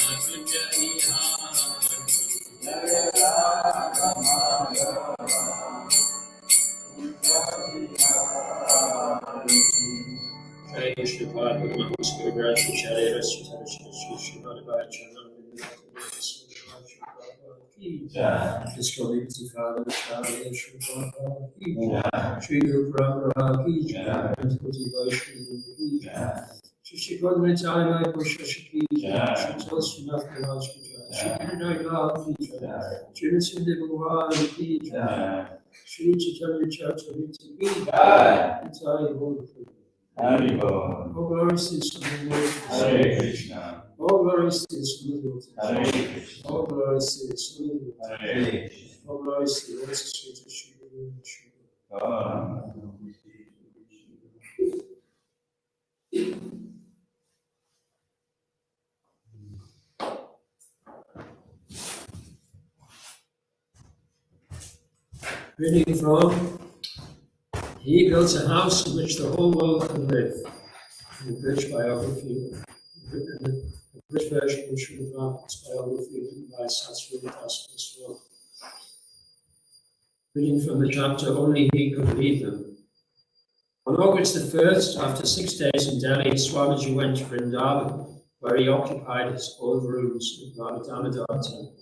Just go to the Father, the Shri Guru Prabhupada ki jai, Shri Godmachaya Pushpashi ki jai, Shri Tulsi Maharaj ki jai, Shri Vinay ki jai, Shri Nrsimha Bhagwan ki jai, Shri Chaitanya Charitamrta ki jai, Jai Guru. Hari Bol. All glories to the Lord. Hare Krishna. All glories to the Lord. Hare Krishna. All glories to the Lord. Hare Krishna. All glories to the Lord. Shri Guru. Reading from, he built a house in which the whole world can live. The British biography, the British version of Sri Prabhupada's biography written by Dasa. Reading from the chapter, only he could read them. On August the 1st, after 6 days in Delhi, Swamiji went to Vrindavan, where he occupied his old rooms in Radha Damodar temple.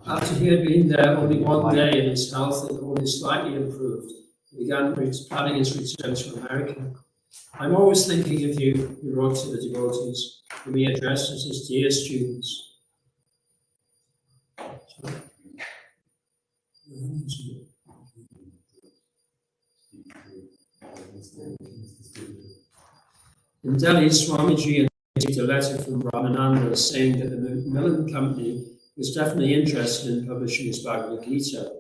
After he had been there only 1 day and his health had only slightly improved, he began planning his return to America. I'm always thinking of you, he wrote to the devotees, whom he addressed as his dear students. In Delhi, Swamiji received a letter from Ramananda saying that the Macmillan Company was definitely interested in publishing his Bhagavad Gita.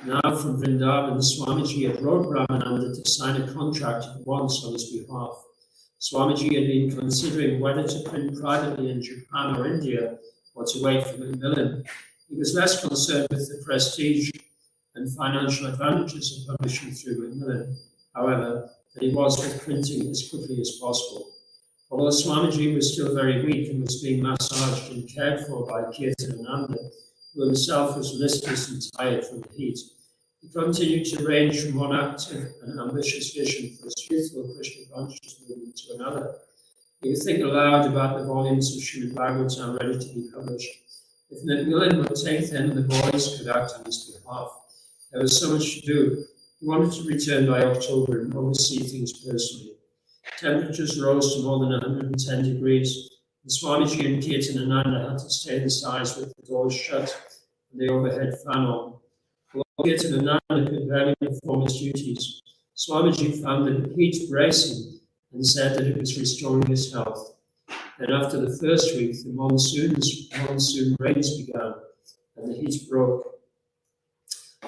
Now from Vrindavan, Swamiji had wrote Ramananda to sign a contract at once on his behalf. Swamiji had been considering whether to print privately in Japan or India or to wait for Macmillan. He was less concerned with the prestige and financial advantages of publishing through Macmillan, however, than he was with printing as quickly as possible. Although Swamiji was still very weak and was being massaged and cared for by Caitanya, who himself was listless and tired from the heat, he continued to range from one active and ambitious vision for his youthful Krishna conscious movement to another. He would think aloud about the volumes of Srimad Bhagavatam ready to be published. If Macmillan would take them and the boys could act on his behalf. There was so much to do. He wanted to return by October and oversee things personally. Temperatures rose to more than 110 degrees, and Swamiji and Caitanya had to stay inside with the doors shut and the overhead fan on. Although Caitanya could barely perform his duties, Swamiji found the heat bracing and said that it was restoring his health. Then after the first week, the monsoon rains began and the heat broke.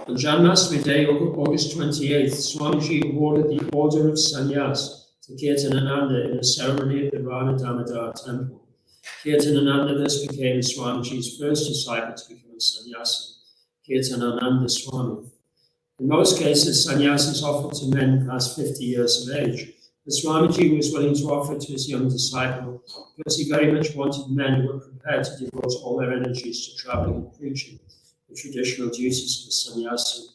On Janmashtami Day, August 28th, Swamiji awarded the Order of Sannyas to Caitanya in a ceremony at the Radha Damodar temple. Caitanya thus became Swamiji's first disciple to become a sannyasi, Caitanya Swami. In most cases, sannyasis offered to men past 50 years of age, but Swamiji was willing to offer to his young disciple because he very much wanted men who were prepared to devote all their energies to traveling and preaching, the traditional duties of a sannyasi.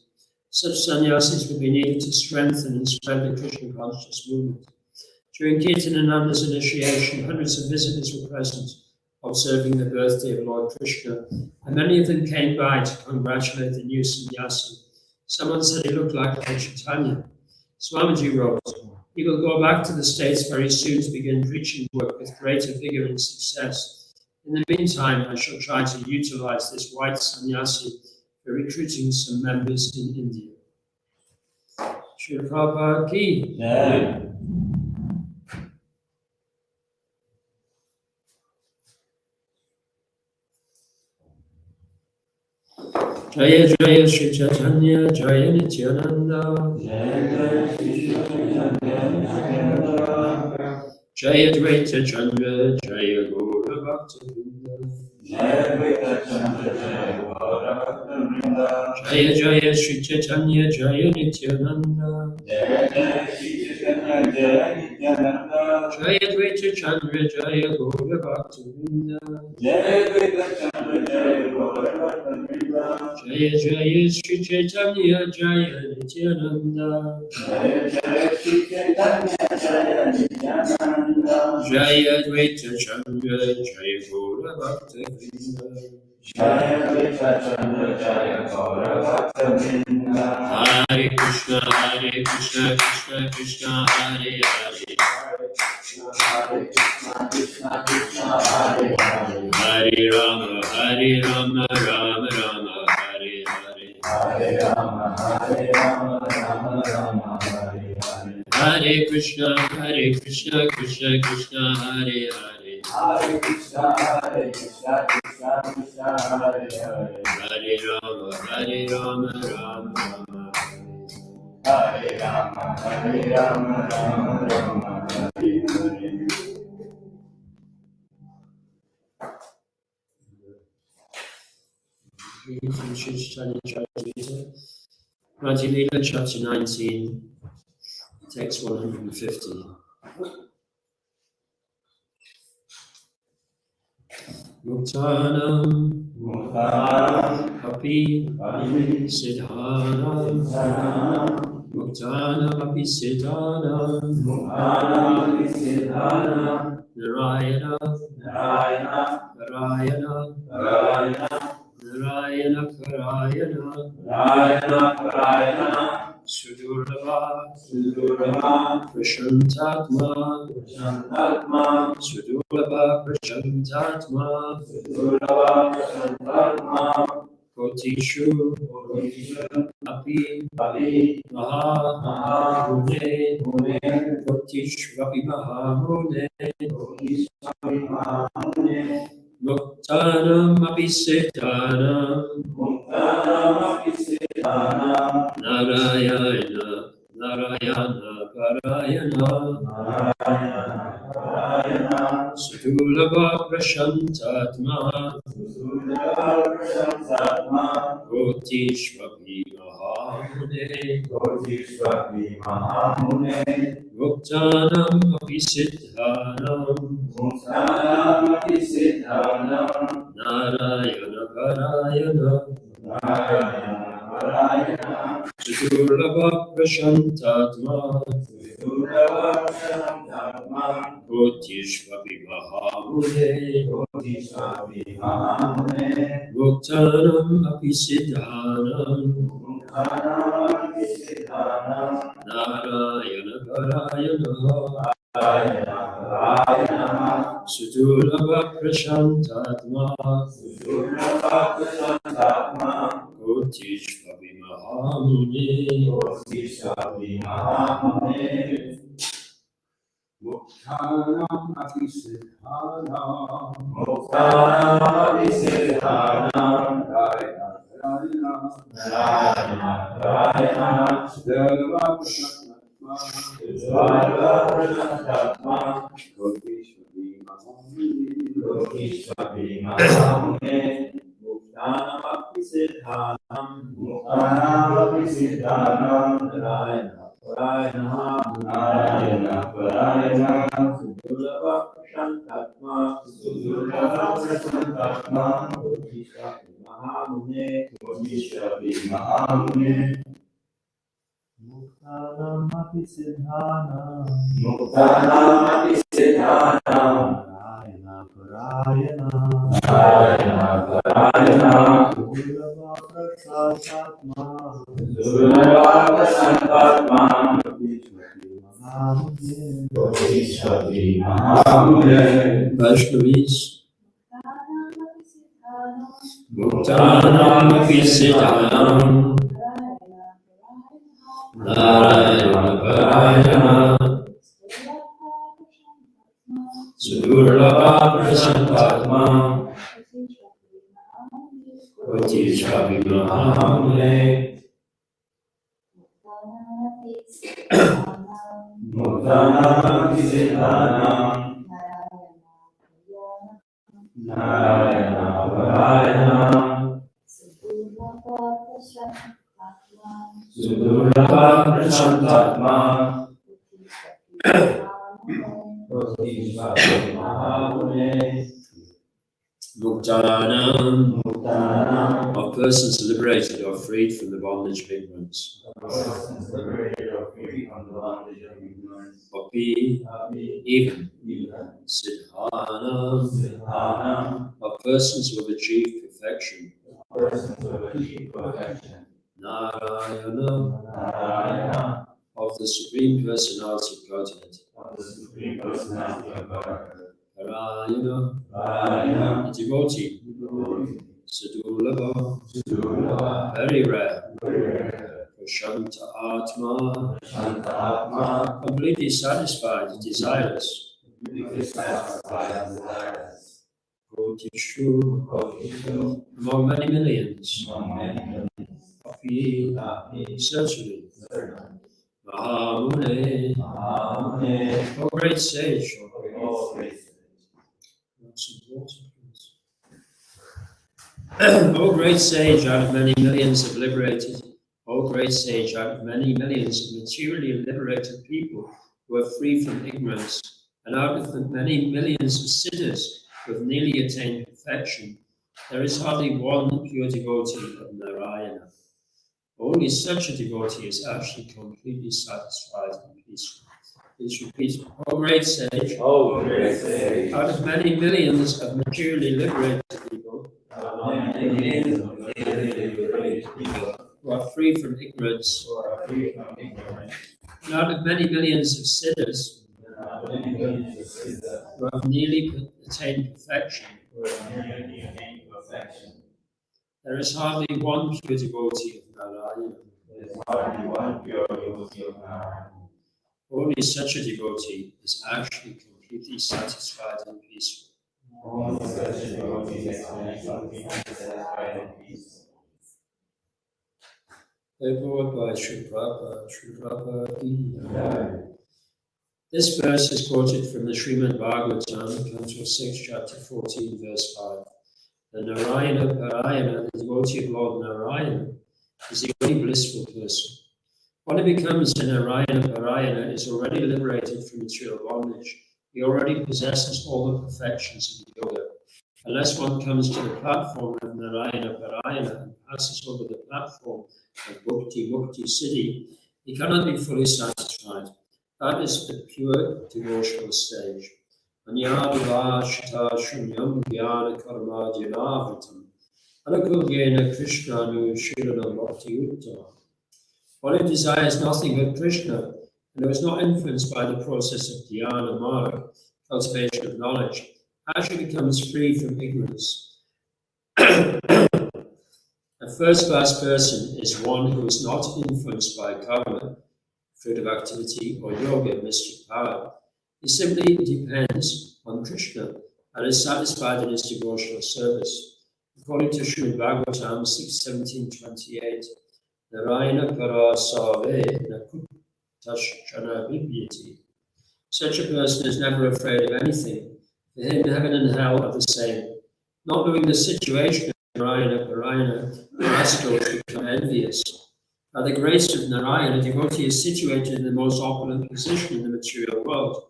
Such sannyasis would be needed to strengthen and spread the Krishna conscious movement. During Caitanya's initiation, hundreds of visitors were present, observing the birthday of Lord Krishna, and many of them came by to congratulate the new sannyasi. Someone said he looked like Lord Caitanya. Swamiji wrote, he will go back to the States very soon to begin preaching work with greater vigor and success. In the meantime, I shall try to utilize this white sannyasi for recruiting some members in India. Srila Prabhupada ki. Jai. Jaya Jaya Shri Chaitanya Jaya Nityananda Jaya Shri Chaitanya Jaya Dvaita Chandra Jaya Gaura Bhakta Vrinda Jaya Dvaita Chandra Jaya Gaura Bhakta Vrinda Jaya Jaya Sri Caitanya Jaya Nityananda, Jaya Jaya Shri Chaitanya Jaya Nityananda, Jaya Dvaita Chandra Jaya Gaura Bhaktivinoda, Jaya Krishna Chandra Jaya Gaura Bhaktivinoda, Jaya Jaya Sri Caitanya Jaya Nityananda, Jaya Jaya Shri Chaitanya Jaya Nityananda, Jaya Dvaita Chandra Jaya Gaura Bhaktivinoda, Jaya Krishna Chandra Jaya Gaura Bhaktivinoda, Hare Krishna Krishna Krishna Hare Hare, Hare Krishna Krishna Krishna Hare Hare, Hare Rama Rama Rama Hare Hare, Hare Rama Rama Rama Hare Hare, Hare Krishna Krishna Krishna Hare Hare, Hare Krishna Krishna Krishna Hare Hare, Hare Rama Rama Rama Hare Rama Rama Rama Hare Hare. From Chaitanya Charitamrta, Pratibheda chapter 19, text 150. Muktanam Muktanam api Api siddhanam, Muktanam api siddhanam, Muktanam Siddhana Narayana Narayana Narayana Narayana Narayana Karayana Narayana Narayana Sudurlava Sudurama Prashantatma Shantatma Sudurlava Prashantatma Sudurava Shantatma Kotishu Kodisha Api Api Maha Mune Mune Kotishvapi Maha Mune Kodisha Mahamune Muktanam api siddhanam Muktanam Siddhana Narayana Narayana Parayana Narayana Narayana Sudurlava Prashantatma Sudurava Shantatma Kotishvapi Mahamune Kodisha Mahamune Muktanam api siddhanam Muktanam Siddhana Narayana Parayana Narayana Narayana Sudurlava Prashantatma Sudurava Shantatma Kotishvapi Mahamune Kodisha Mahamune Muktanam api siddhanam Muktanam Siddhana Narayana Parayana Narayana Narayana Sudurlava Prashantatma Sudurava Shantatma Kotishvapi Mahamune Kodisha Mahamune Muktanam api siddhanam, Muktanam Siddhana Narayana Narayana Narayana Sudurlava Prashantatma, Sudurava Shantatma Kodishvati Mahamuni, Kodisha Mahamune Muktanam api siddhanam, Muktanam Siddhana Narayana Narayana Narayana Sudurlava Prashantatma, Sudurava Shantatma Kodishvati Mahamuni, Kodisha Mahamune Muktanam api siddhanam, Muktanam Siddhana Narayana Parayana, Narayana Narayana Sudurlava Prashantatma, Sudurava Shantatma Kodishvati Mahamuni, Kodisha Mahamune Vaishnavis Muktanam api siddhanam Narayana Parayana Sudurlava Prashantatma Kotishvapi Mahamune Muktanam Siddhana Narayana Narayana Sudurlabha Prashantatma Bodhisattva Mahamune Muktanam, Muktanam of persons liberated or freed from the bondage of ignorance. persons liberated or free from the bondage of ignorance. Api, even. Siddhanam, Siddhanam of persons who have achieved perfection. persons who have achieved perfection. Narayana, Narayana of the Supreme Personality of Godhead. of the Supreme Personality of Godhead. Narayana, Narayana the devotee. Sadulabha, Sudurlabha very rare. Prashanta Prashanta Atma, Atma completely satisfied, desireless. completely satisfied and desirous. Kotishu, Bodhisattva among many millions. among many millions. Api, certainly. Mahamune, Mahamune O great sage. all graces. That's important. O great sage, out of many millions of liberated, O great sage, out of many millions of materially liberated people who are free from ignorance, and out of the many millions of siddhas who have nearly attained perfection, there is hardly one pure devotee of Narayana. Only such a devotee is actually completely satisfied and peaceful. Please repeat. O great sage, Oh, great sage, out of many millions of materially liberated people among many millions of materially liberated people who are free from ignorance, who are free from ignorance, and out of many millions of sinners and out of many millions of siddhas who have nearly attained perfection, who have nearly attained perfection, there is hardly one pure devotee of Narayana. there is hardly one pure devotee of Narayana. Only such a devotee is actually completely satisfied and peaceful. Only such a devotee is completely satisfied and peaceful. Therefore, by Sri Prabhupada. This verse is quoted from the Srimad Bhagavatam, Canto 6, Chapter 14, verse 5. The Narayana Parayana, the devotee of Lord Narayana, is the only blissful person. When he becomes a Narayana Parayana, is already liberated from material bondage. He already possesses all the perfections of yoga. Unless one comes to the platform of Narayana Parayana and passes over the platform of Bhukti Mukti Siddhi, he cannot be fully satisfied. That is the pure devotional stage. Anyadivashita shunyam jnana karma jnavritam anakulyena Krishna nu shiranam bhakti uttama. One who desires nothing but Krishna and who is not influenced by the process of dhyana marg, cultivation of knowledge, actually becomes free from ignorance. A first-class person is one who is not influenced by karma, fruit of activity, or yoga, mystic power. He simply depends on Krishna and is satisfied in his devotional service. According to Srimad Bhagavatam 6:17-28, Narayana para save nakutashchana vidyati. Such a person is never afraid of anything. For him, heaven and hell are the same. Not knowing the situation of Narayana Parayana, the rascals become envious. By the grace of Narayana, the devotee is situated in the most opulent position in the material world.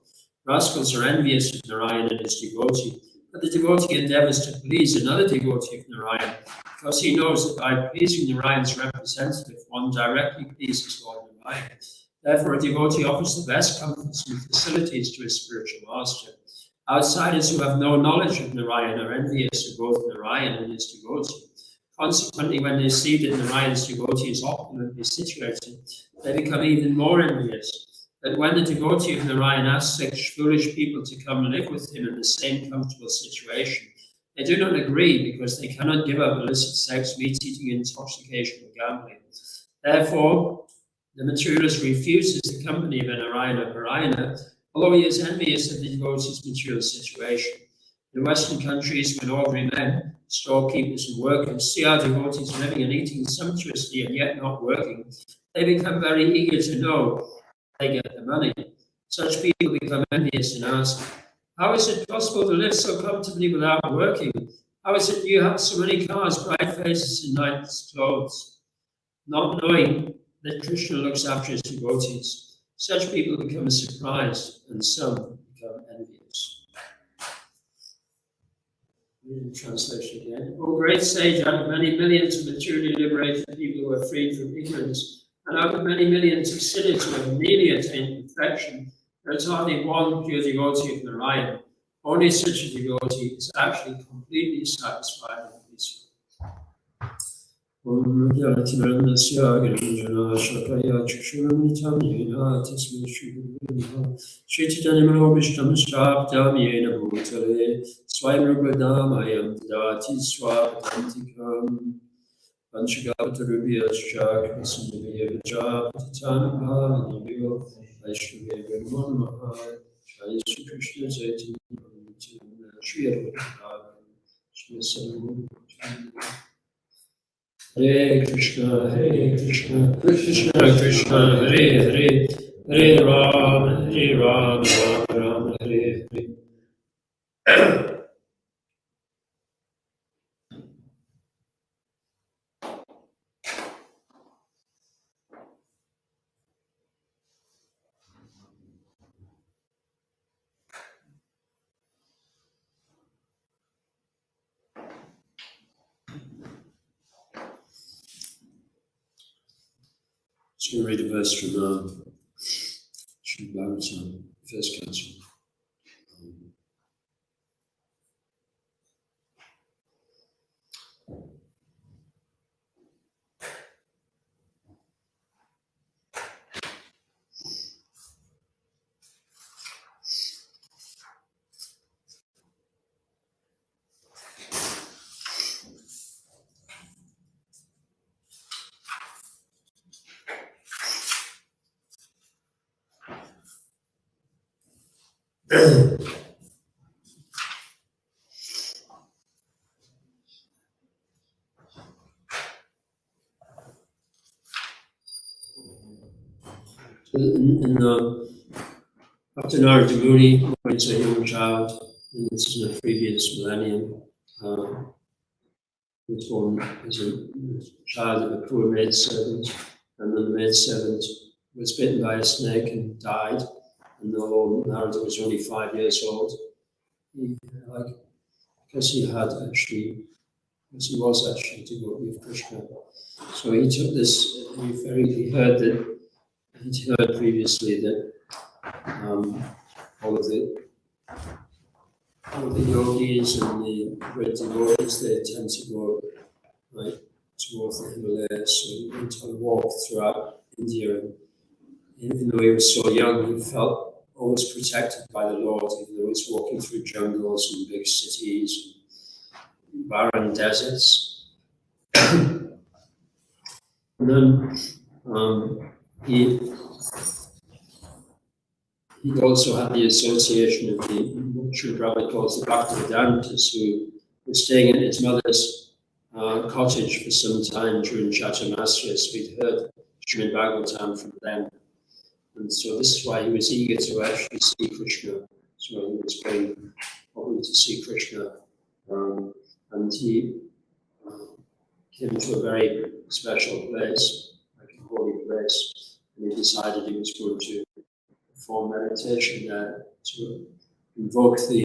Rascals are envious of Narayana and his devotee, but the devotee endeavors to please another devotee of Narayana, because he knows that by pleasing Narayan's representative, one directly pleases Lord Narayana. Therefore, a devotee offers the best comforts and facilities to his spiritual master. Outsiders who have no knowledge of Narayana are envious of both Narayana and his devotee. Consequently, when they see that Narayan's devotee is opulently situated, they become even more envious. That when the devotee of Narayan asks such foolish people to come and live with him in the same comfortable situation, they do not agree because they cannot give up illicit sex, meat-eating, intoxication, or gambling. Therefore, the materialist refuses the company of a Narayana Parayana, although he is envious of the devotee's material situation. In Western countries, when ordinary men, storekeepers and workers see our devotees living and eating sumptuously and yet not working, they become very eager to know how they get the money. Such people become envious and ask, how is it possible to live so comfortably without working? How is it you have so many cars, bright faces, and nice clothes, not knowing that Krishna looks after his devotees? Such people become surprised, and some become envious. In translation again. O great sage, out of many millions of materially liberated people who are freed from ignorance, and out of many millions of siddhis who have nearly attained perfection, there is hardly one pure devotee of Narayan. Only such a devotee is actually completely satisfied and peaceful. Om Yatiranasya Giranjana Shakaya Chushuram Yena Tasmi Shri Chaitanya Manobishtam Shaptam Yena Bhutale Swayam Rupadamayam Dati Swapatantikam Panchagatarubhya Shakasnivya Vijapatanam Bhavanibhyo Vaishnavya Namaha Jai Shri Krishna Chaitanya Shri Advaita Shri Sadhu Hare Krishna, Krishna Krishna, Hare Hare, Hare Rama, Rama Rama, Hare Hare. So read a verse from Srimad Bhagavatam, first canto. After Narada Muni, when he's a young child, and this is in the previous millennium, he was born as a child of a poor maidservant, and then the maidservant was bitten by a snake and died. And though Narada was only 5 years old, because he was actually devotee of Krishna. So he took this, he heard previously that all of the yogis and the great devotees, they tend to go right towards the Himalayas. So he went on a walk throughout India, and even though he was so young, he felt always protected by the Lord, even though he was walking through jungles and big cities, and barren deserts. And then he also had the association of what Sri Prabhupada calls the Bhaktivedanta, who was staying at his mother's cottage for some time during Chaturmasya, so he'd heard Srimad Bhagavatam from them. And so this is why he was eager to actually see Krishna. So he was going probably to see Krishna. And he came to a very special place, like a holy place, and he decided he was going to perform meditation there to invoke to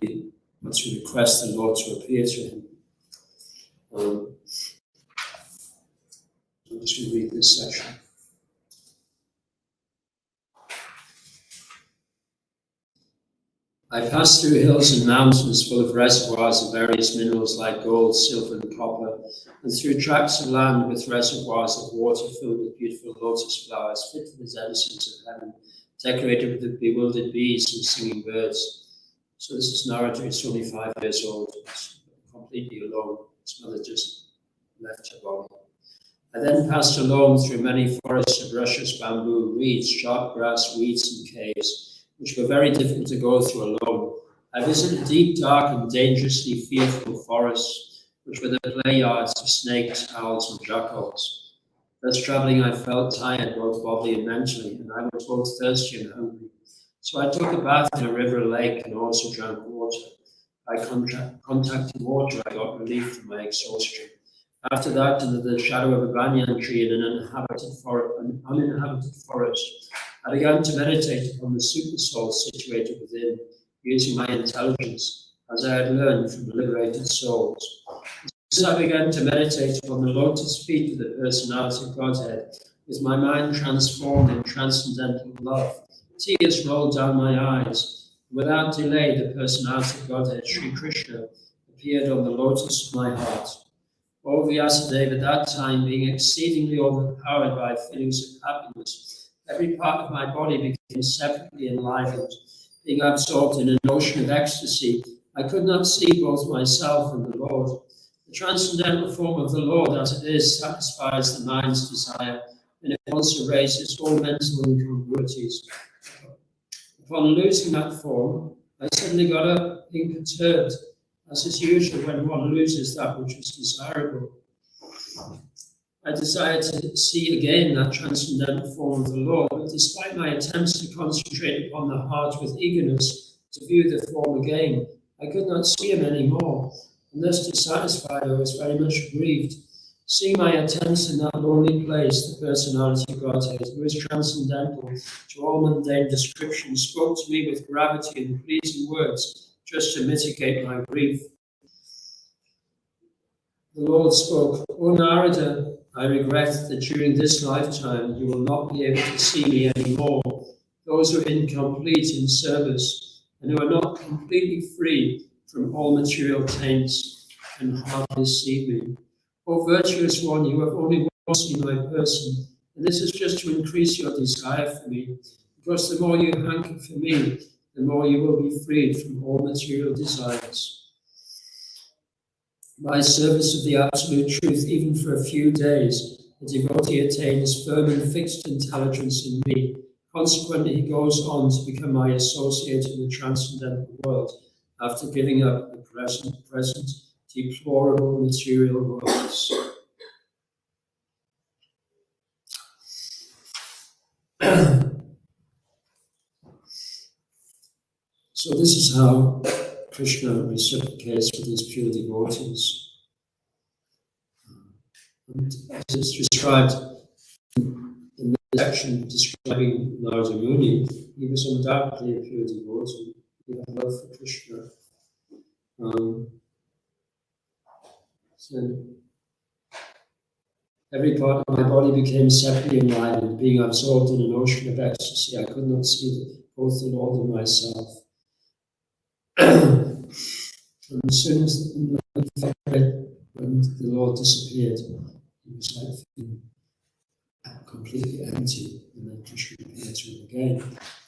request the Lord to appear to him. I'm just going to read this section. I passed through hills and mountains full of reservoirs of various minerals like gold, silver, and copper, and through tracts of land with reservoirs of water filled with beautiful lotus flowers, fit for the denizens of heaven, decorated with bewildered bees and singing birds. So this is Narada, he's only 5 years old, he's completely alone. His mother just left her body. I then passed along through many forests of rushes, bamboo, reeds, sharp grass, weeds, and caves, which were very difficult to go through alone. I visited deep, dark, and dangerously fearful forests, which were the play yards of snakes, owls, and jackals. Thus traveling, I felt tired, both bodily and mentally, and I was both thirsty and hungry. So I took a bath in a river or lake and also drank water. by contacting water, I got relief from my exhaustion. After that, under the shadow of a banyan tree in an uninhabited forest, I began to meditate upon the super soul situated within, using my intelligence, as I had learned from the liberated souls. As I began to meditate upon the lotus feet of the personality of Godhead, with my mind transformed in transcendental love, tears rolled down my eyes. Without delay, the personality of Godhead, Sri Krishna, appeared on the lotus of my heart. O Vyasadeva, at that time, being exceedingly overpowered by feelings of happiness, every part of my body became separately enlivened. Being absorbed in an ocean of ecstasy, I could not see both myself and the Lord. The transcendental form of the Lord, as it is, satisfies the mind's desire, and it also raises all mental incongruities. Upon losing that form, I suddenly got up, being perturbed, as is usual when one loses that which is desirable. I desired to see again that transcendental form of the Lord, but despite my attempts to concentrate upon the heart with eagerness to view the form again, I could not see him any more, and thus dissatisfied, I was very much grieved. Seeing my attempts in that lonely place, the personality of Godhead, who is transcendental to all mundane description, spoke to me with gravity and pleasing words, just to mitigate my grief. The Lord spoke, O Narada, I regret that during this lifetime you will not be able to see me anymore. Those who are incomplete in service and who are not completely free from all material taints can hardly see me. O virtuous one, you have only once seen my person, and this is just to increase your desire for me, because the more you hanker for me, the more you will be freed from all material desires. By service of the Absolute Truth, even for a few days, the devotee attains firm and fixed intelligence in me. Consequently, he goes on to become my associate in the transcendental world, after giving up the present deplorable material worlds. So this is how Krishna reciprocates with his pure devotees. And as it's described in the section describing Narada Muni, he was undoubtedly a pure devotee. He had love for Krishna. So every part of my body became separately enlivened, being absorbed in an ocean of ecstasy. I could not see both the Lord and myself. And as soon as when the Lord disappeared, he was like feeling completely empty, and then Krishna appeared to him again.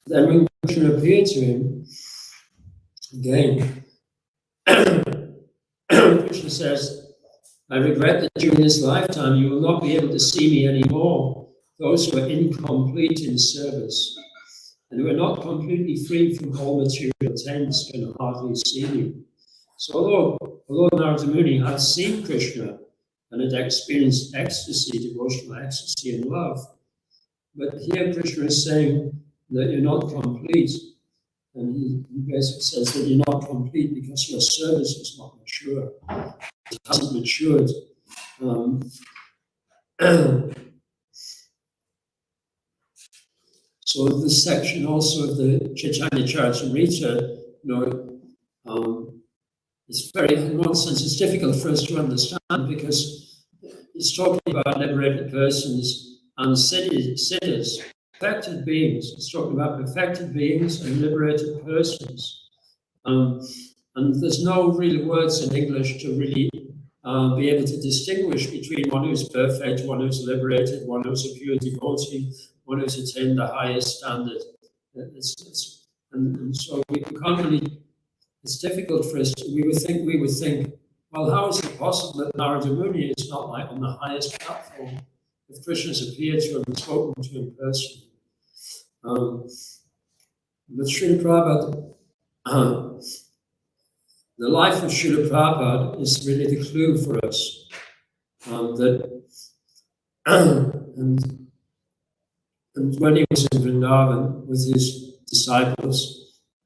Then when Krishna appeared to him again, Krishna says, I regret that during this lifetime you will not be able to see me anymore. Those who are incomplete in service and who are not completely free from all material taints can hardly see me. So although Narada Muni had seen Krishna and had experienced ecstasy, devotional ecstasy and love, but here Krishna is saying that you're not complete. And he basically says that you're not complete because your service is not mature. It hasn't matured. So this section also of the Caitanya Charitamrta, it's very, in one sense, it's difficult for us to understand because it's talking about liberated persons and siddhis, perfected beings. It's talking about perfected beings and liberated persons. And there's no real words in English to really be able to distinguish between one who's perfect, one who's liberated, one who's a pure devotee, one who's attained the highest standard. And so we can't really, it's difficult for us to, we would think, well, how is it possible that Narada Muni is not like on the highest platform if Krishna's appeared to him and spoken to him personally? But Srila Prabhupada, the life of Srila Prabhupada is really the clue for us that and when he was in Vrindavan with his disciples,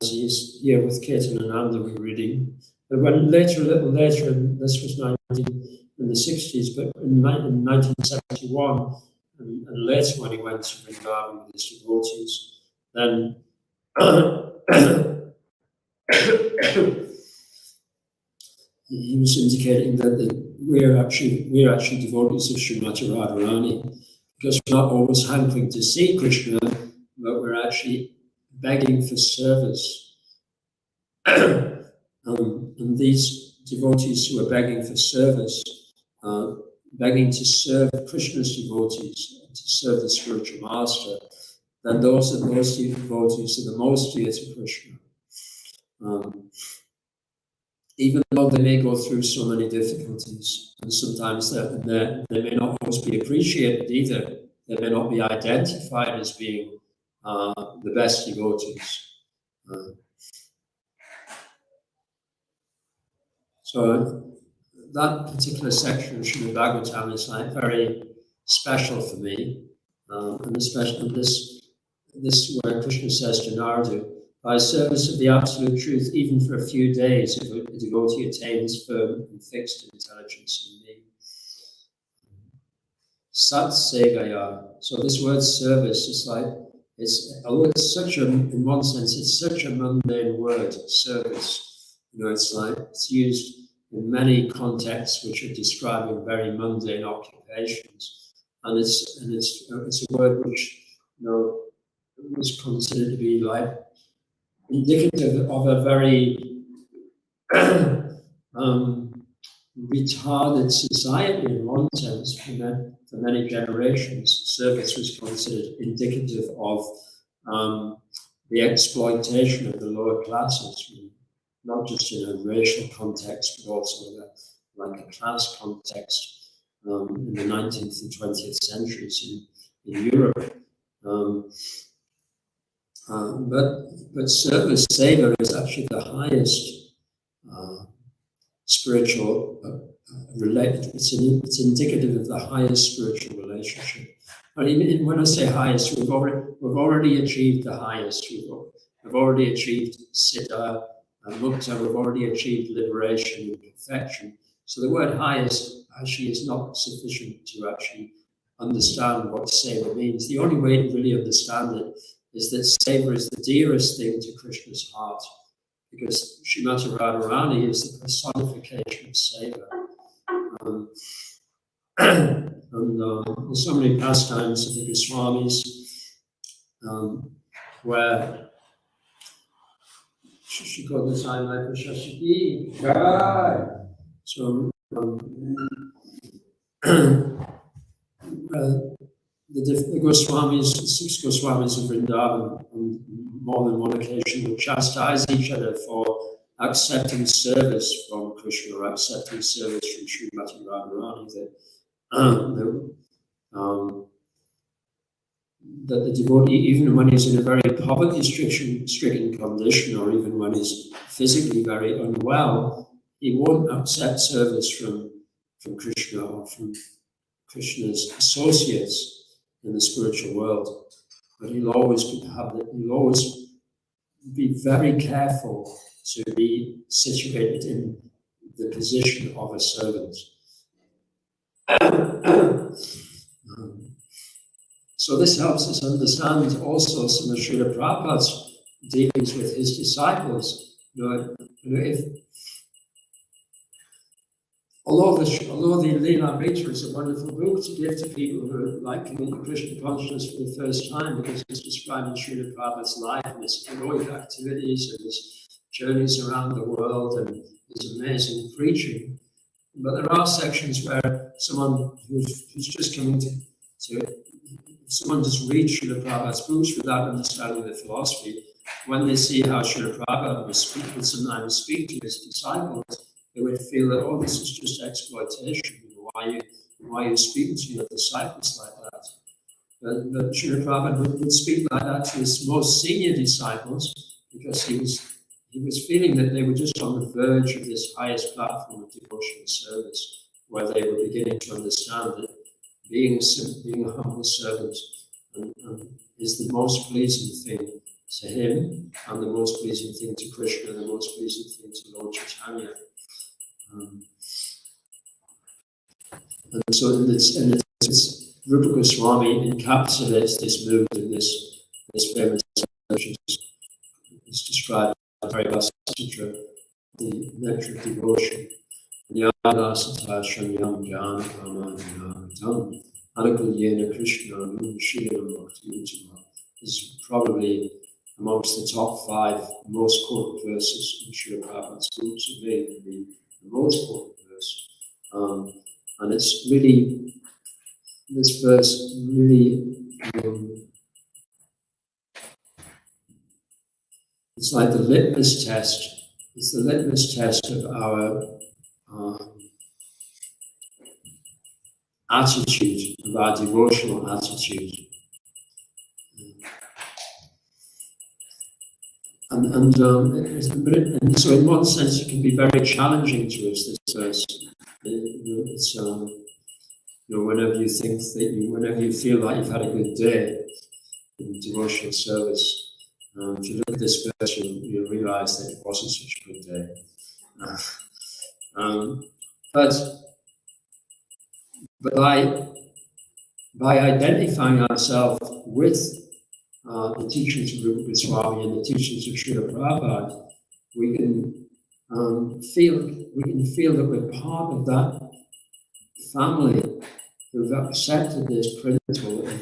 as he is here with Caitanya we're reading, But when later, a little later, and this was in the 60s, but in 1971, and later when he went to Vrindavan with his devotees, then he was indicating that we're actually devotees of Srimati Radharani, because we're not always hankering to see Krishna, but we're actually begging for service. And these devotees who are begging for service, begging to serve Krishna's devotees, to serve the spiritual master, then those devotees are the most dear to Krishna. Even though they may go through so many difficulties, and sometimes they may not always be appreciated either. They may not be identified as being the best devotees. So that particular section of Srimad Bhagavatam is like very special for me, and especially this where Krishna says to Narada, by service of the absolute truth, even for a few days, if a devotee attains firm and fixed intelligence in me. Sat Segaya. So this word service is like, it's such a, in one sense, it's such a mundane word, service. You know, it's like, it's used in many contexts which are describing very mundane occupations. And it's a word which, you know, was considered to be like indicative of a very retarded society in one sense. For many generations, service was considered indicative of the exploitation of the lower classes, not just in a racial context, but also in like a class context in the 19th and 20th centuries in Europe. But service, seva, is actually the highest spiritual related. It's indicative of the highest spiritual relationship. And even when I say highest, we've already achieved the highest. We've already achieved siddha and mukta. We've already achieved liberation and perfection. So the word highest actually is not sufficient to actually understand what seva means. The only way to really understand it is that seva is the dearest thing to Krishna's heart, because Srimati Radharani is the personification of seva. There's so many pastimes of the Goswamis where so the Goswamis, the 6 Goswamis of Vrindavan, on more than one occasion will chastise each other for accepting service from Krishna or accepting service from Srimati Radharani. That the devotee, even when he's in a very poverty-stricken condition, or even when he's physically very unwell, he won't accept service from Krishna or from Krishna's associates in the spiritual world. But he'll always be very careful to be situated in the position of a servant. So this helps us understand also some of Srila Prabhupada's dealings with his disciples. Although the Leela-Mrita is a wonderful book to give to people who are like coming to Krishna consciousness for the first time, because it's describing Srila Prabhupada's life and his heroic activities and his journeys around the world and his amazing preaching. But there are sections where someone who's just coming to someone just reads Srila Prabhupada's books without understanding the philosophy. When they see how Srila Prabhupada would sometimes speak to his disciples, they would feel that, oh, this is just exploitation. Why are you speaking to your disciples like that? But Srila Prabhupada would speak like that to his most senior disciples, because he was feeling that they were just on the verge of this highest platform of devotional service, where they were beginning to understand that being a humble servant is the most pleasing thing to him, and the most pleasing thing to Krishna, and the most pleasing thing to Lord Chaitanya. And so Rupa Goswami encapsulates this mood in this famous which is described by Vasi, the nectar of devotion. Yadasata Shanyam Jnana Kamanyam Anakulyena Krishna Shriram Bhakti Uttama is probably amongst the top 5 most quoted verses in Srila Prabhupada's books. It may even be the most quoted verse. And it's really, this verse really, it's like the litmus test. It's the litmus test of our attitude, of our devotional attitude. And so in one sense it can be very challenging to us, this verse. It's, whenever you think that whenever you feel like you've had a good day in devotional service, if you look at this verse, you'll realize that it wasn't such a good day. But by identifying ourselves with the teachings of Rupa Goswami and the teachings of Srila Prabhupada, we can feel that we're part of that family who've accepted this principle of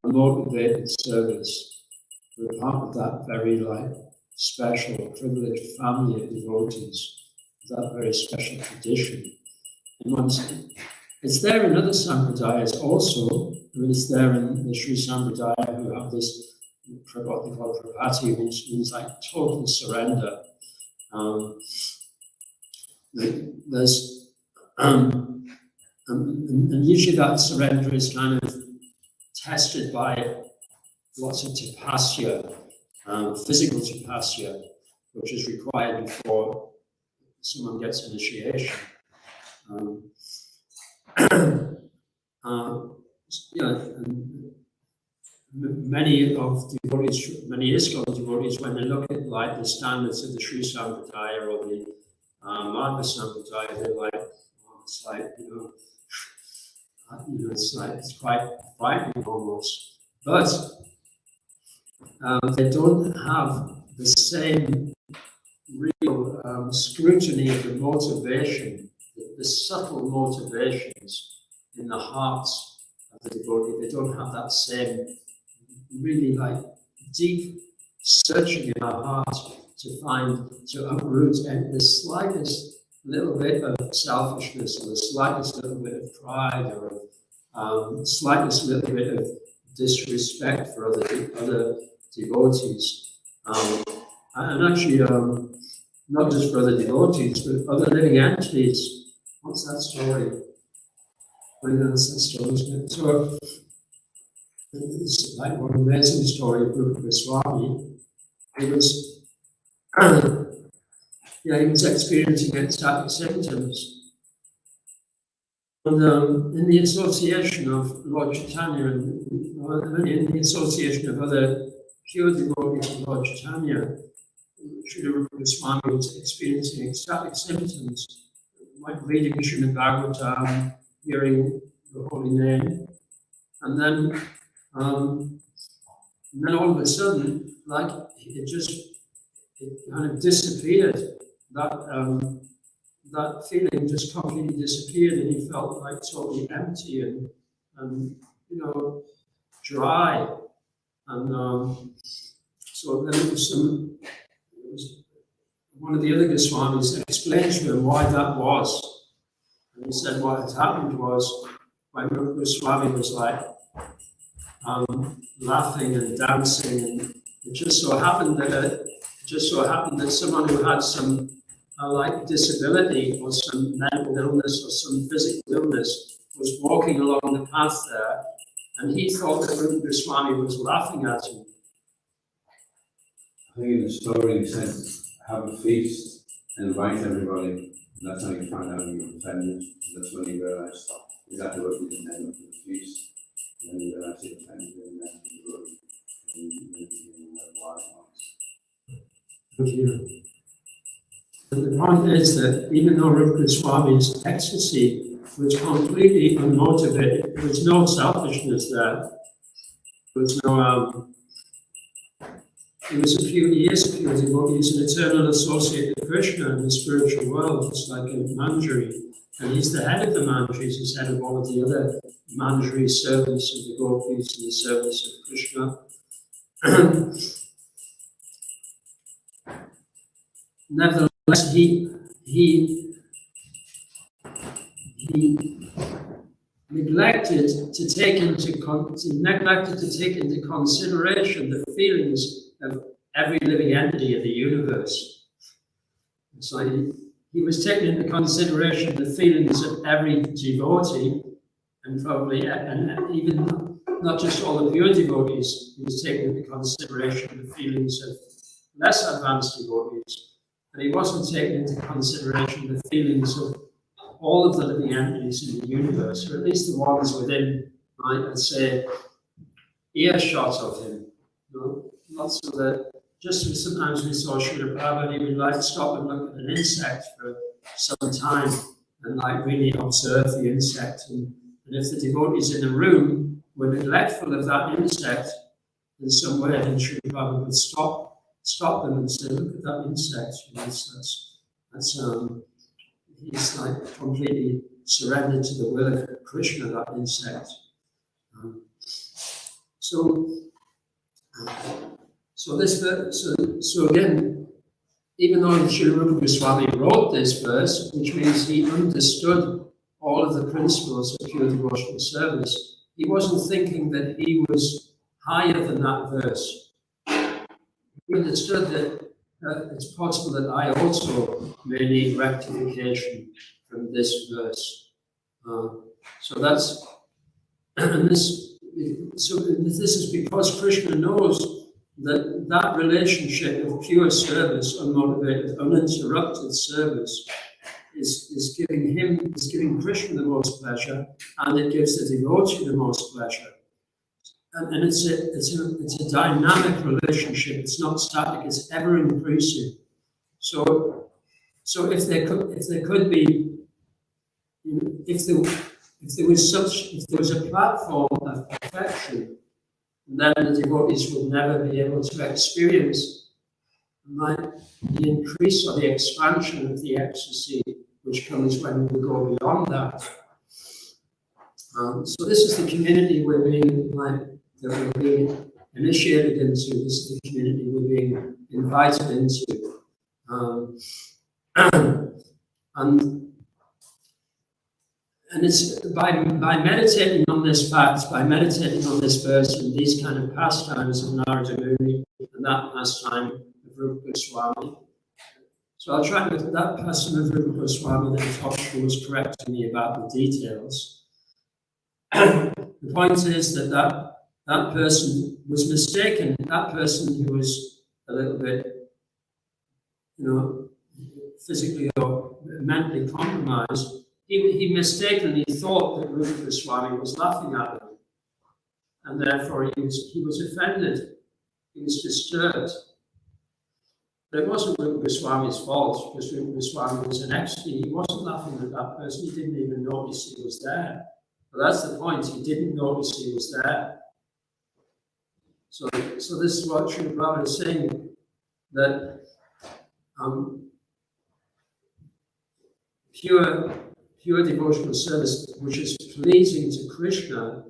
motivated service. We're part of that very special, privileged family of devotees, that very special tradition. And it's there in other sampradayas also. I mean, it's there in the Sri Sampradaya, who have this, what they call prabhati, which means like total surrender. There's and usually that surrender is kind of tested by lots of tapasya, physical tapasya, which is required before someone gets initiation. Many ISKCON devotees, when they look at the standards of the Sri Sampradaya or the Madhva Sampradaya, they're like, it's like, it's quite frightening almost. But they don't have the same real scrutiny of the motivation, the subtle motivations in the hearts of the devotee. They don't have that same really deep searching in our hearts to uproot the slightest little bit of selfishness or the slightest little bit of pride or slightest little bit of disrespect for other devotees. And actually, not just for other devotees, but other living entities. What's that story? That's that story, isn't it? So, it's like one amazing story of Rupa Goswami. He was experiencing ecstatic symptoms. And in the association of Lord Chaitanya and in the association of other pure devotees of Lord Chaitanya, Srila Rupa Goswami was experiencing ecstatic symptoms, like reading Srimad Bhagavatam, hearing the holy name, and then all of a sudden, it kind of disappeared. That feeling just completely disappeared, and he felt totally empty and dry. And so then it was one of the other Goswamis explained to him why that was. And he said what had happened was when Rupa Goswami was laughing and dancing, and it just so happened that someone who had some disability or some mental illness or some physical illness was walking along the path there, and he thought that Rupa Goswami was laughing at him. I think in the story he said, have a feast and invite everybody, and that's how you find out you're offended. That's when he realized exactly what he intended for the feast. And then he realized he offended him, and then he wrote, and then he why. And the point is that even though Rupa Goswami's ecstasy was completely unmotivated, there was no selfishness there. There was no, he was a he is a pure devotee, he's an eternal associate of Krishna in the spiritual world, just like a Manjari. And he's the head of the Manjaris, he's head of all of the other Manjari servants of the gopis and the servants of Krishna. Nevertheless, he neglected to take into consideration the feelings of every living entity in the universe. So he was taking into consideration the feelings of every devotee, and probably and even not just all the pure devotees. He was taking into consideration the feelings of less advanced devotees. And he wasn't taking into consideration the feelings of all of the living entities in the universe, or at least the ones within, let's say, earshot of him. You know? Not so that, just as sometimes we saw Srila Prabhupada, he would like stop and look at an insect for some time and like really observe the insect. And if the devotees in the room were neglectful of that insect in some way, then Srila Prabhupada would stop them and say, look at that insect. You know, he's like completely surrendered to the will of Krishna, that insect. So again, even though Srila Rupa Goswami wrote this verse, which means he understood all of the principles of pure devotional service, he wasn't thinking that he was higher than that verse. He understood that it's possible that I also may need rectification from this verse. So this is because Krishna knows that relationship of pure service, unmotivated, uninterrupted service, is giving Krishna the most pleasure, and it gives the devotee the most pleasure. And it's a dynamic relationship. It's not static. It's ever increasing. So if there was a platform of perfection, then the devotees would never be able to experience the increase or the expansion of the ecstasy which comes when we go beyond that. So this is the community we're being initiated into. This is the community we're being invited into, and it's by meditating on this fact, by meditating on this verse and these kind of pastimes of Narada Muni and that pastime of Rupa Goswami. So I'll try with that pastime of Rupa Goswami that Toshka was correcting me about the details. The point is that person was mistaken. That person who was a little bit, physically or mentally compromised, he mistakenly thought that Rupa Goswami was laughing at him, and therefore he was offended. He was disturbed. But it wasn't Rupa Goswami's fault, because Rupa Goswami was an ecstasy. He wasn't laughing at that person. He didn't even notice he was there. But that's the point. He didn't notice he was there. So this is what Srila Prabhupada is saying, that pure devotional service, which is pleasing to Krishna,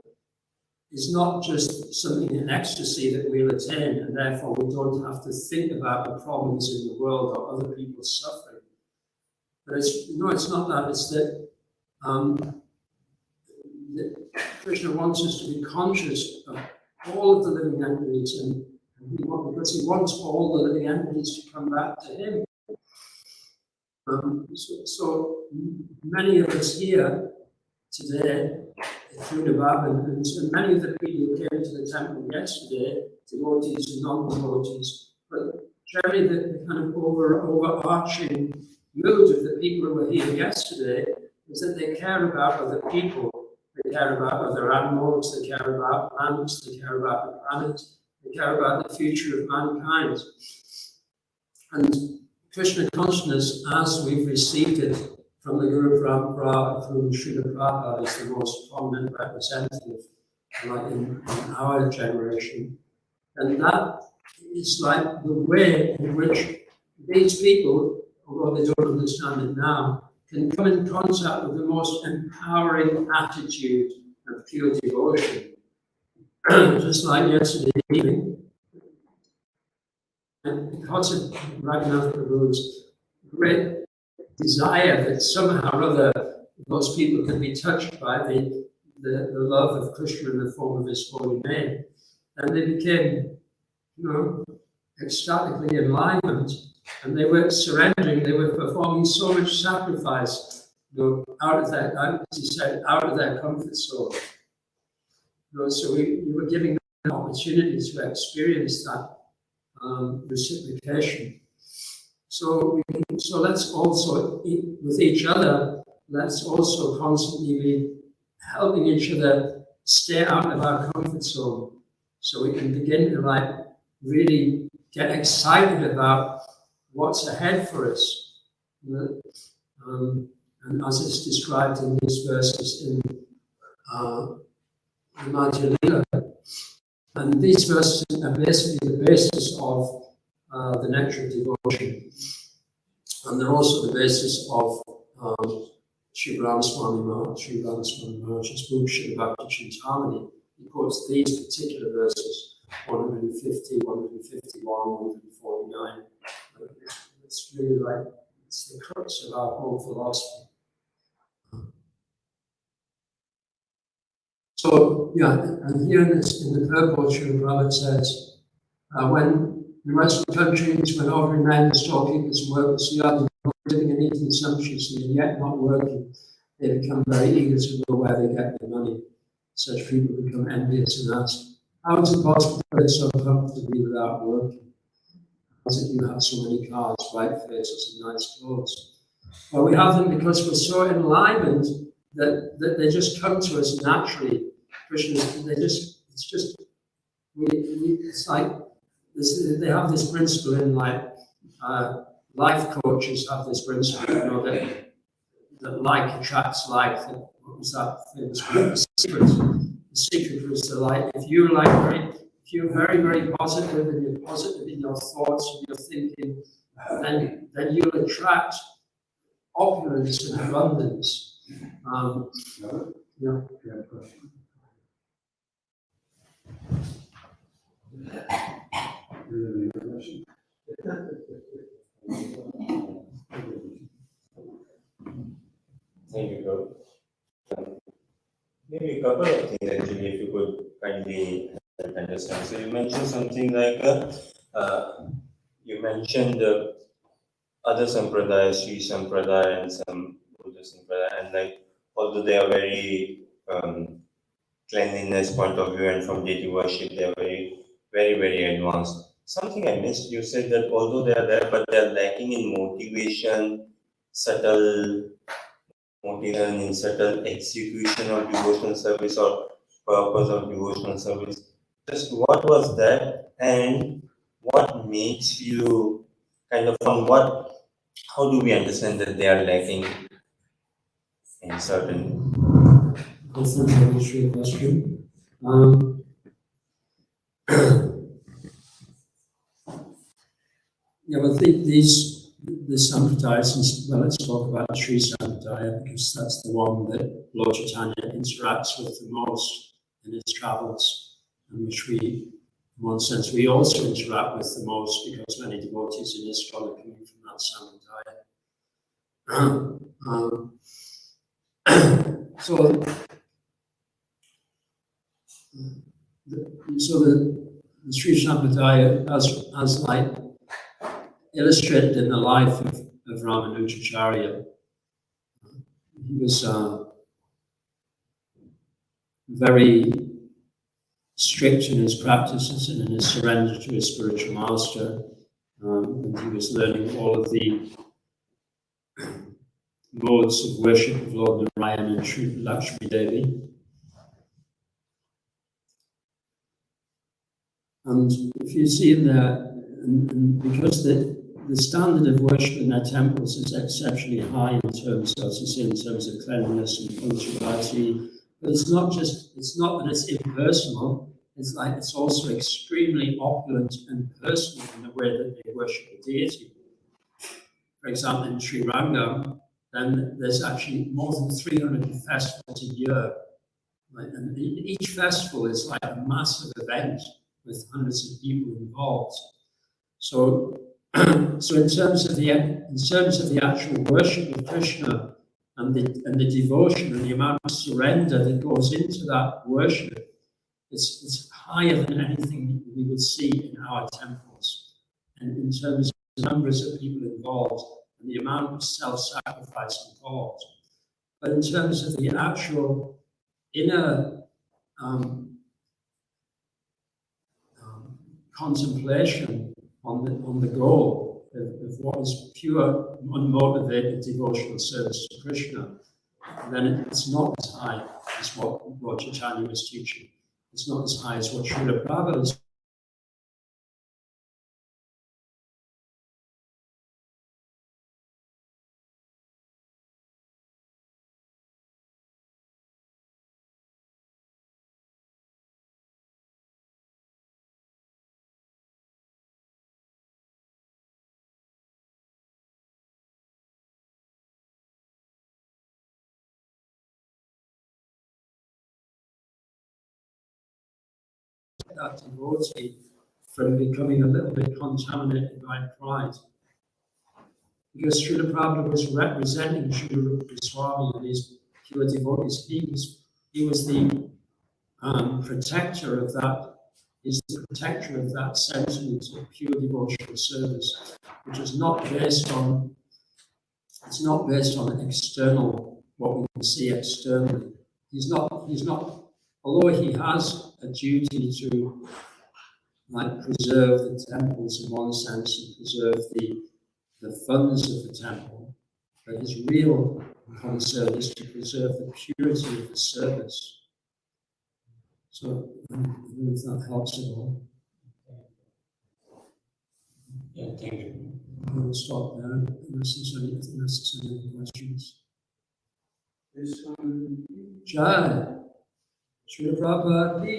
is not just something in ecstasy that we'll attain, and therefore we don't have to think about the problems in the world or other people's suffering. But it's not that. It's that Krishna wants us to be conscious of all of the living entities, and because he wants all the living entities to come back to him. So many of us here today, through the Bible, and many of the people who came to the temple yesterday, devotees and non-devotees, but generally the kind of overarching mood of the people who were here yesterday is that they care about other people. They care about other animals, they care about plants, they care about the planet, they care about the future of mankind. And Krishna consciousness, as we've received it from the Guru Parampara, through Srila Prabhupada, is the most prominent representative, like in our generation. And that is like the way in which these people, although they don't understand it now, can come in contact with the most empowering attitude of pure devotion. Just like yesterday evening, and because of Raghunath Prabhu's great desire that somehow or other those people can be touched by the love of Krishna in the form of his holy name, and they became, ecstatically enlivened, and they were surrendering, they were performing so much sacrifice, out of their, as he said, out of their comfort zone. So we were giving them opportunities to experience that reciprocation. So let's also, with each other, let's also constantly be helping each other stay out of our comfort zone, so we can begin to really get excited about what's ahead for us. And as it's described in these verses in the Madhya Lila, and these verses are basically the basis of the nectar of devotion. And they're also the basis of Sri Ramaswamy Maharaj's book, Sri Bhakti Chintamani. He quotes these particular verses, 150, 151, 149. It's really it's the crux of our whole philosophy. So, and here in the purport, Sri Prabhupada says, when in Western countries, when ordinary men, storekeepers, and workers see others living and eating sumptuously and yet not working, they become very eager to know where they get their money. Such people become envious and ask, how is it possible to live so comfortably without working? How is it you have so many cars, bright faces, and nice clothes? Well, we have them because we're so enlivened that they just come to us naturally. Krishna, it's like, they have this principle in life coaches have this principle, that like attracts like. What was that famous word? The secret was if you're very, very positive and you're positive in your thoughts and your thinking, then you'll attract opulence and abundance. Thank you, Prabhu. Maybe a couple of things actually, if you could kindly help understand. So you mentioned something like you mentioned other sampradayas, Sri Sampradaya and some Buddha Sampradaya, and although they are very cleanliness point of view and from deity worship, they are very, very, very advanced. Something I missed, you said that although they are there, but they are lacking in motivation, subtle motivation, in subtle execution of devotional service or purpose of devotional service. Just what was that, and what makes you kind of how do we understand that they are lacking in certain? That's not a very question. But the Sampradayas, well, let's talk about Sri Sampradaya, because that's the one that Lord Caitanya interacts with the most in his travels, and which we, in one sense, we also interact with the most, because many devotees in ISKCON are coming from that Sampradaya. So the Sri Sampradaya, as illustrated in the life of Ramanujacharya, he was very strict in his practices and in his surrender to his spiritual master, and he was learning all of the modes of worship of Lord Narayan and Sri Lakshmi Devi. And if you see in there, and because the standard of worship in their temples is exceptionally high in terms of, as you say, in terms of cleanliness and punctuality. But it's not that it's impersonal. It's like it's also extremely opulent and personal in the way that they worship the deity. For example, in Sri Rangam, then there's actually more than 300 festivals a year. Right? And each festival is like a massive event with hundreds of people involved. So, so in terms of the actual worship of Krishna and the devotion and the amount of surrender that goes into that worship, it's higher than anything we would see in our temples. And in terms of the numbers of people involved and the amount of self-sacrifice involved. But in terms of the actual inner contemplation on the goal of what is pure, unmotivated devotional service to Krishna, then it's not as high as what Lord Caitanya was teaching. It's not as high as what Srila Prabhupada is. That devotee from becoming a little bit contaminated by pride. Because Srila Prabhupada was representing Srila Goswami and his pure devotees. He was the protector of that, is the protector of that sentiment of pure devotional service, which is not based on, it's not based on external, what we can see externally. He's not, although he has a duty to preserve the temples in one sense and preserve the funds of the temple, but his real concern is to preserve the purity of the service. So I don't know if that helps at all. Yeah, thank you. We'll stop there unless there's any other questions. Jai. Srila Prabhupada ki,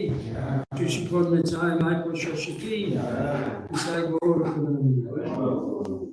Shri Kodnatai Michael Shashiki, Isai Guru